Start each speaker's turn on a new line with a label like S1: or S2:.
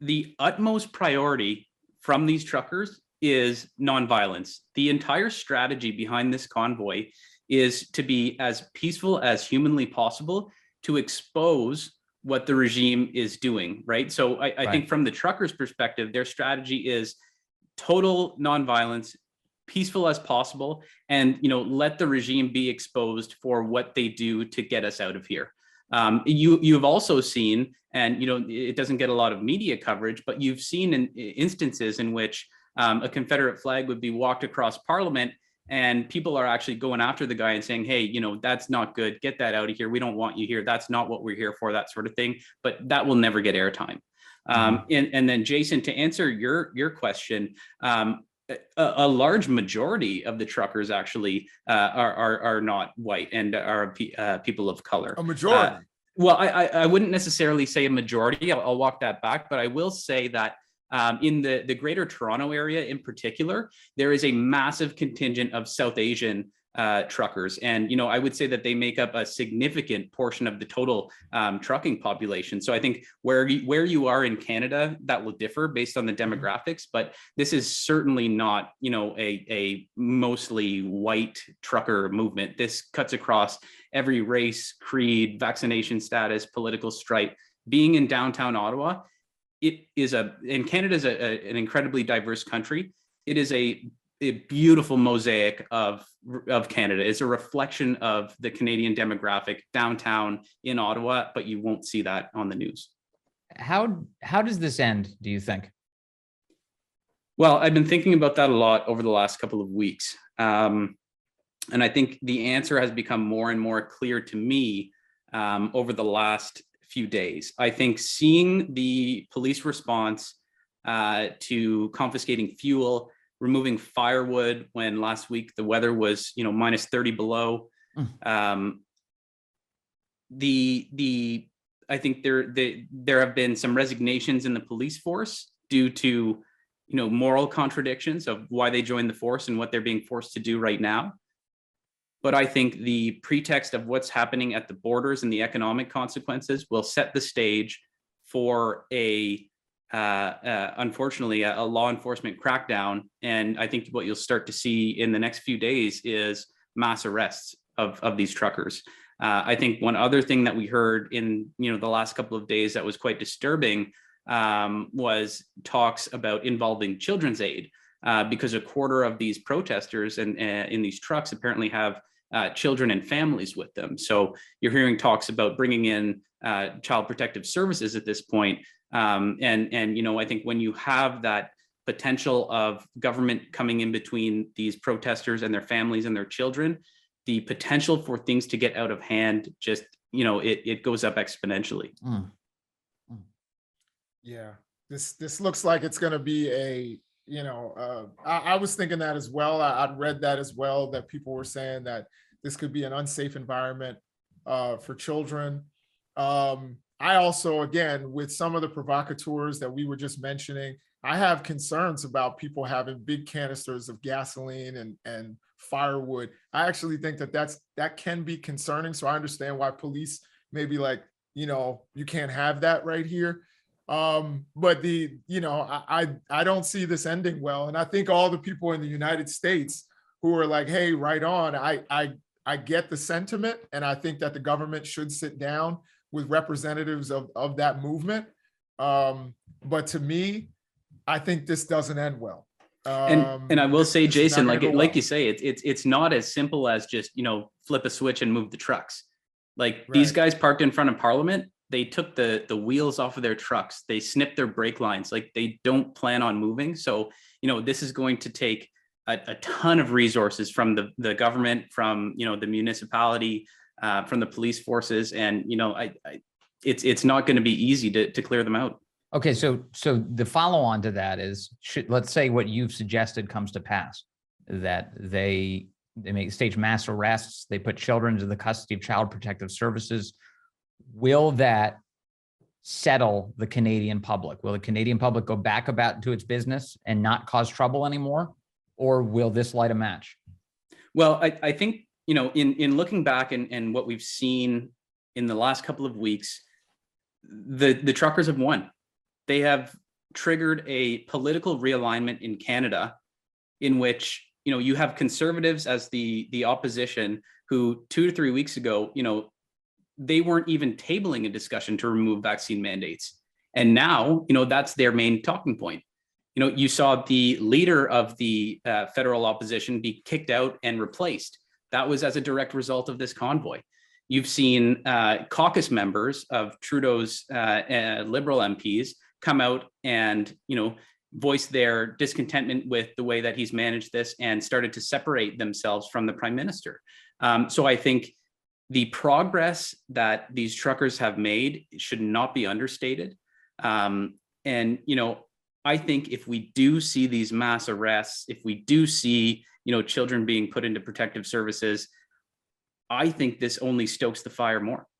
S1: the utmost priority from these truckers is nonviolence. The entire strategy behind this convoy is to be as peaceful as humanly possible, to expose what the regime is doing, right? So I think from the truckers' perspective, their strategy is total nonviolence, peaceful as possible, and let the regime be exposed for what they do to get us out of here. You've also seen, and it doesn't get a lot of media coverage, but you've seen instances in which a Confederate flag would be walked across Parliament, and people are actually going after the guy and saying, hey, that's not good, get that out of here, we don't want you here, that's not what we're here for, that sort of thing. But that will never get airtime. And then Jason, to answer your question, a large majority of the truckers actually are not white and are people of color.
S2: A majority.
S1: Well, I wouldn't necessarily say a majority. I'll walk that back, but I will say that in the Greater Toronto area in particular, there is a massive contingent of South Asian truckers. And, I would say that they make up a significant portion of the total trucking population. So I think where you are in Canada, that will differ based on the demographics, but this is certainly not, a mostly white trucker movement. This cuts across every race, creed, vaccination status, political stripe. Being in downtown Ottawa, and Canada is an incredibly diverse country. It is a beautiful mosaic of Canada. It's a reflection of the Canadian demographic downtown in Ottawa, but you won't see that on the news.
S3: How does this end, do you think?
S1: Well, I've been thinking about that a lot over the last couple of weeks. And I think the answer has become more and more clear to me over the last few days. I think seeing the police response to confiscating fuel, removing firewood when last week the weather was, minus 30 below. I think there have been some resignations in the police force due to, moral contradictions of why they joined the force and what they're being forced to do right now. But I think the pretext of what's happening at the borders and the economic consequences will set the stage for unfortunately, a law enforcement crackdown. And I think what you'll start to see in the next few days is mass arrests of these truckers. I think one other thing that we heard in the last couple of days that was quite disturbing was talks about involving children's aid, because a quarter of these protesters and in these trucks apparently have children and families with them. So you're hearing talks about bringing in child protective services at this point. And I think when you have that potential of government coming in between these protesters and their families and their children, the potential for things to get out of hand just, it goes up exponentially.
S2: Yeah, this looks like it's going to be I was thinking that as well. I'd read that as well, that people were saying that this could be an unsafe environment for children. I also, again, with some of the provocateurs that we were just mentioning, I have concerns about people having big canisters of gasoline and firewood. I actually think that can be concerning. So I understand why police may be like, you can't have that right here. But I don't see this ending well. And I think all the people in the United States who are like, hey, right on, I get the sentiment. And I think that the government should sit down with representatives of that movement. But to me, I think this doesn't end well.
S1: And I will say, Jason, like you say, it's not as simple as just, flip a switch and move the trucks. Like these guys parked in front of Parliament, they took the wheels off of their trucks, they snipped their brake lines, like they don't plan on moving. So, this is going to take a ton of resources from the government, from, the municipality, from the police forces. And, it's not going to be easy to clear them out.
S3: Okay. So the follow on to that is, let's say what you've suggested comes to pass, that they stage mass arrests, they put children into the custody of Child Protective Services. Will that settle the Canadian public? Will the Canadian public go back about to its business and not cause trouble anymore? Or will this light a match?
S1: Well, I think, in looking back and what we've seen in the last couple of weeks, the truckers have won. They have triggered a political realignment in Canada, in which, you know, you have conservatives as the opposition, who 2 to 3 weeks ago, you know, they weren't even tabling a discussion to remove vaccine mandates. And now, you know, that's their main talking point. You know, you saw the leader of the federal opposition be kicked out and replaced. That was as a direct result of this convoy. You've seen caucus members of Trudeau's Liberal MPs come out and, you know, voice their discontentment with the way that he's managed this and started to separate themselves from the Prime Minister. So I think the progress that these truckers have made should not be understated. And, you know, I think if we do see these mass arrests, if we do see, you know, children being put into protective services, I think this only stokes the fire more.